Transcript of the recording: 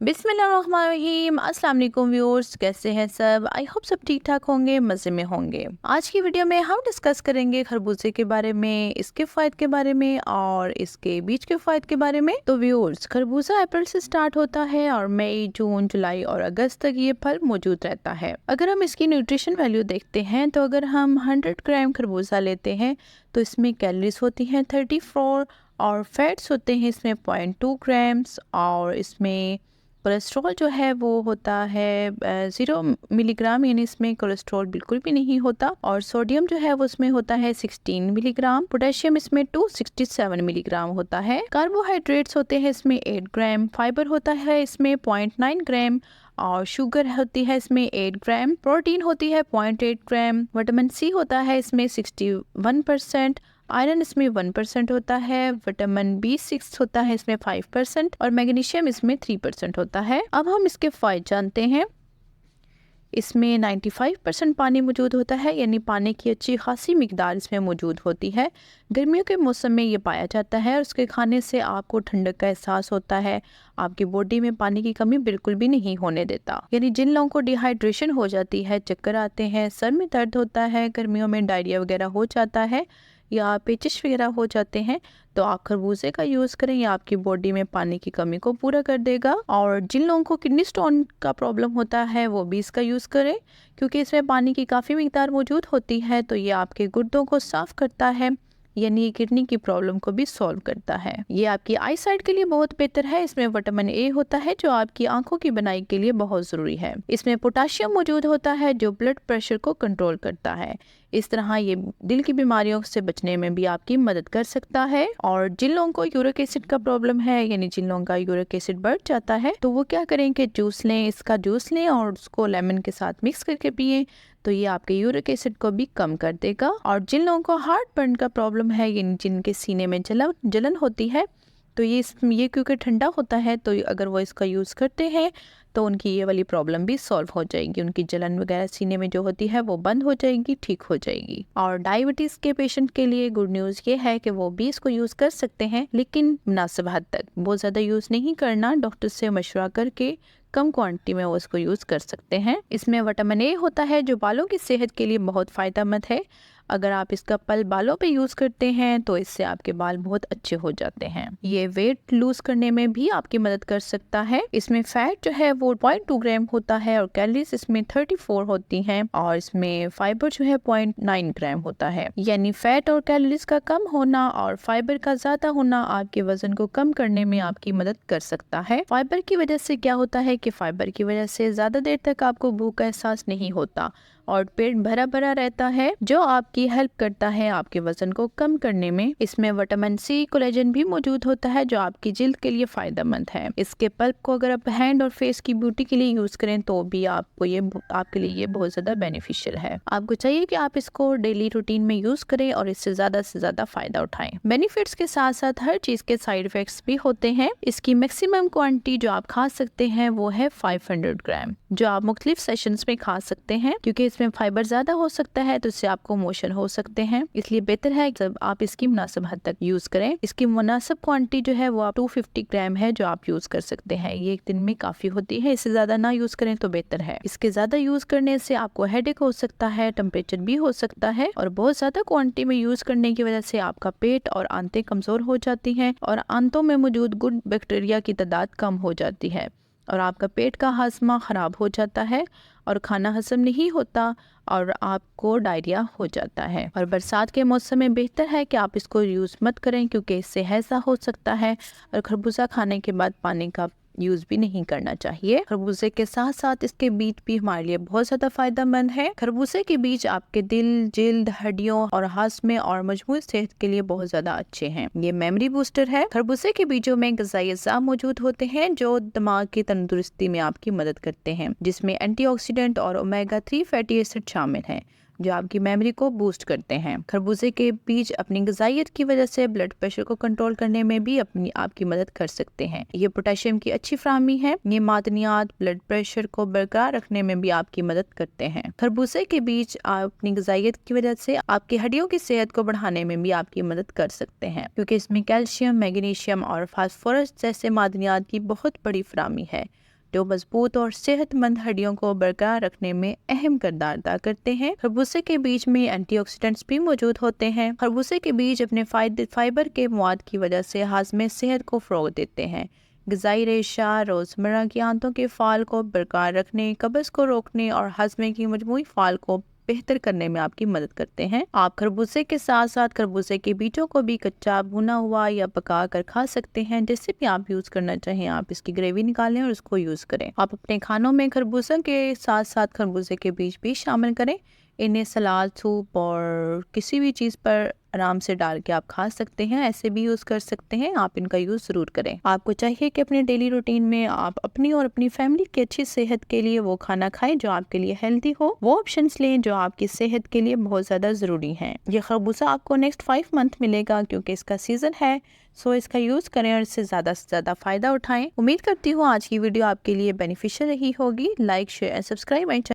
बिस्मिल्लाहिर्रहमानिर्रहीम। अस्सलाम वालेकुम व्यूअर्स, कैसे हैं सब? आई होप सब ठीक ठाक होंगे, मज़े में होंगे। आज की वीडियो में हम डिस्कस करेंगे खरबूजे के बारे में, इसके फ़ायदे के बारे में और इसके बीज के फ़ायदे के बारे में। तो व्यूअर्स, खरबूजा अप्रैल से स्टार्ट होता है और मई, जून, जुलाई और अगस्त तक ये फल मौजूद रहता है। अगर हम इसकी न्यूट्रिशन वैल्यू देखते हैं तो अगर हम 100 ग्राम खरबूजा लेते हैं तो इसमें कैलोरीज होती हैं 34 और फैट्स होते हैं इसमें 0.2 ग्राम्स और इसमें कोलेस्ट्रॉल जो है वो होता है 0 मिलीग्राम, यानी इसमें कोलेस्ट्रॉल बिल्कुल भी नहीं होता। और सोडियम जो है वो इसमें होता है 16 मिलीग्राम। पोटेशियम इसमें 267 मिलीग्राम होता है। कार्बोहाइड्रेट्स होते हैं इसमें 8 ग्राम। फाइबर होता है इसमें 0.9 ग्राम और शुगर होती है इसमें 8 ग्राम। प्रोटीन होती है 0.8 ग्राम। विटामिन सी होता है इसमें 61%। आयरन इसमें 1% होता है। विटामिन B6 होता है इसमें 5% और मैग्नीशियम इसमें 3% होता है। अब हम इसके फायदे जानते हैं। इसमें 95% पानी मौजूद होता है, यानी पानी की अच्छी खासी मिकदार इसमें मौजूद होती है। गर्मियों के मौसम में ये पाया जाता है और उसके खाने से आपको ठंडक का एहसास होता है। आपकी बॉडी में पानी की कमी बिल्कुल भी नहीं होने देता। यानी जिन लोगों को डिहाइड्रेशन हो जाती है, चक्कर आते हैं, सर में दर्द होता है, गर्मियों में डायरिया वगैरह हो जाता है या पेचिश वगैरह हो जाते हैं, तो आप खरबूजे का यूज़ करें, ये आपकी बॉडी में पानी की कमी को पूरा कर देगा। और जिन लोगों को किडनी स्टोन का प्रॉब्लम होता है वो भी इसका यूज़ करें, क्योंकि इसमें पानी की काफ़ी मिकदार मौजूद होती है। तो ये आपके गुर्दों को साफ़ करता है, यानी किडनी की प्रॉब्लम को भी सॉल्व करता है। ये आपकी आई साइट के लिए बहुत बेहतर है। इसमें विटामिन ए होता है जो आपकी आंखों की बनाई के लिए बहुत ज़रूरी है। इसमें पोटाशियम मौजूद होता है जो ब्लड प्रेशर को कंट्रोल करता है। इस तरह ये दिल की बीमारियों से बचने में भी आपकी मदद कर सकता है। और जिन लोगों को यूरिक एसिड का प्रॉब्लम है, यानी जिन लोगों का यूरिक एसिड बढ़ जाता है, तो वो क्या करें कि जूस लें, इसका जूस लें और उसको लेमन के साथ मिक्स करके पिएं, तो ये आपके यूरिक एसिड को भी कम कर देगा। और जिन लोगों को हार्ट बर्न का प्रॉब्लम है, यानी जिनके सीने में जलन होती है, तो ये क्योंकि ठंडा होता है, तो अगर वो इसका यूज़ करते हैं तो उनकी ये वाली प्रॉब्लम भी सॉल्व हो जाएगी। उनकी जलन वगैरह सीने में जो होती है वो बंद हो जाएगी, ठीक हो जाएगी। और डायबिटीज़ के पेशेंट के लिए गुड न्यूज़ ये है कि वो भी इसको यूज़ कर सकते हैं, लेकिन मुनासिब हद तक, बहुत ज़्यादा यूज़ नहीं करना। डॉक्टर से मशवरा करके कम क्वांटिटी में वो इसको यूज़ कर सकते हैं। इसमें विटामिन ए होता है जो बालों की सेहत के लिए बहुत फ़ायदेमंद है। अगर आप इसका पल बालों पे यूज़ करते हैं तो इससे आपके बाल बहुत अच्छे हो जाते हैं। ये वेट लूज करने में भी आपकी मदद कर सकता है। इसमें फैट जो है वो 0.2 ग्राम होता है और कैलोरीज इसमें 34 होती हैं और इसमें फाइबर जो है 0.9 ग्राम होता है। यानी फैट और कैलोरीज का कम होना और फाइबर का ज़्यादा होना आपके वजन को कम करने में आपकी मदद कर सकता है। फाइबर की वजह से क्या होता है कि फाइबर की वजह से ज़्यादा देर तक आपको भूख का एहसास नहीं होता और पेट भरा भरा रहता है, जो आपकी हेल्प करता है आपके वजन को कम करने में। इसमें विटामिन सी, कोलेजन भी मौजूद होता है जो आपकी जिल्द के लिए फायदेमंद है। इसके पल्प को अगर आप हैंड और फेस की ब्यूटी के लिए यूज करें तो भी आपके लिए ये बहुत ज्यादा बेनिफिशियल है। आपको चाहिए कि आप इसको डेली रूटीन में यूज करें और इससे ज्यादा फायदा उठाएं। बेनिफिट्स के साथ साथ हर चीज के साइड इफेक्ट्स भी होते हैं। इसकी मैक्सिमम क्वांटिटी जो आप खा सकते हैं वो है 500 ग्राम, जो आप मुख्तलिफ सेशंस में खा सकते हैं। क्योंकि इसमें फाइबर ज्यादा हो सकता है तो इससे आपको मोशन हो सकते हैं, इसलिए बेहतर है जब आप इसकी मुनासिब हद तक यूज करें। इसकी मुनासिब क्वांटिटी जो है वो आप 250 ग्राम है जो आप यूज कर सकते हैं। ये एक दिन में काफी होती है, इससे ज्यादा ना यूज करें तो बेहतर है। इसके ज्यादा यूज करने से आपको हेडेक हो सकता है, टेम्परेचर भी हो सकता है और बहुत ज्यादा क्वांटिटी में यूज करने की वजह से आपका पेट और आंतें कमजोर हो जाती हैं और आंतों में मौजूद गुड बैक्टीरिया की तादाद कम हो जाती है और आपका पेट का हाजमा ख़राब हो जाता है और खाना हजम नहीं होता और आपको डायरिया हो जाता है। और बरसात के मौसम में बेहतर है कि आप इसको यूज़ मत करें, क्योंकि इससे हैज़ा हो सकता है और खरबूजा खाने के बाद पानी का यूज भी नहीं करना चाहिए। खरबूजे के साथ साथ इसके बीज भी हमारे लिए बहुत ज्यादा फायदेमंद है। खरबूजे के बीज आपके दिल, जिल्द, हड्डियों और हाजमे और मजमूई सेहत के लिए बहुत ज्यादा अच्छे हैं। ये मेमोरी बूस्टर है। खरबूजे के बीजों में ग़िज़ाई अज़्ज़ा मौजूद होते हैं जो दिमाग की तंदुरुस्ती में आपकी मदद करते हैं, जिसमें एंटीऑक्सीडेंट और ओमेगा 3 फैटी एसिड शामिल हैं जो आपकी मेमोरी को बूस्ट करते हैं। खरबूजे के बीज अपनी ग़िज़ाइयत की वजह से ब्लड प्रेशर को कंट्रोल करने में भी आपकी मदद कर सकते हैं। ये पोटेशियम की अच्छी फ्राहमी है। ये मादनियात ब्लड प्रेशर को बरकरार रखने में भी आपकी मदद करते हैं। खरबूजे के बीज अपनी ग़िज़ाइयत की वजह से आपकी हड्डियों की सेहत को बढ़ाने में भी आपकी मदद कर सकते हैं, क्योंकि इसमें कैल्शियम, मैग्नीशियम और फास्फोरस जैसे मादनियात की बहुत बड़ी फ्राहमी है जो मजबूत और सेहतमंद हड्डियों को बरकरार रखने में अहम किरदार अदा करते हैं। खरबूजे के बीज में एंटीऑक्सीडेंट्स भी मौजूद होते हैं। खरबूजे के बीज अपने फाइबर के मवाद की वजह से हाजमे सेहत को फ़रोग देते हैं। ग़िज़ाई रेशा रोज़मर्रा की आंतों के फाल को बरकरार रखने, कब्ज़ को रोकने और हाजमे की मजमूई फाल को बेहतर करने में आपकी मदद करते हैं। आप खरबूजे के साथ साथ खरबूजे के बीजों को भी कच्चा, भुना हुआ या पका कर खा सकते हैं। जैसे भी आप यूज़ करना चाहें, आप इसकी ग्रेवी निकालें और उसको यूज़ करें। आप अपने खानों में खरबूजे के साथ साथ खरबूजे के बीज भी शामिल करें। इन्हें सलाद, सूप और किसी भी चीज़ पर आराम से डाल के आप खा सकते हैं। ऐसे भी यूज़ कर सकते हैं। आप इनका यूज़ ज़रूर करें। आपको चाहिए कि अपने डेली रूटीन में आप अपनी और अपनी फैमिली की अच्छी सेहत के लिए वो खाना खाएं जो आपके लिए हेल्दी हो। वो ऑप्शंस लें जो आपकी सेहत के लिए बहुत ज़्यादा ज़रूरी हैं। ये खरबूजा आपको नेक्स्ट 5 मंथ मिलेगा क्योंकि इसका सीज़न है। सो इसका यूज़ करें और इससे ज़्यादा से ज़्यादा फ़ायदा उठाएं। उम्मीद करती हूँ आज की वीडियो आपके लिए बेनिफिशियल रही होगी। Like, share and subscribe my channel.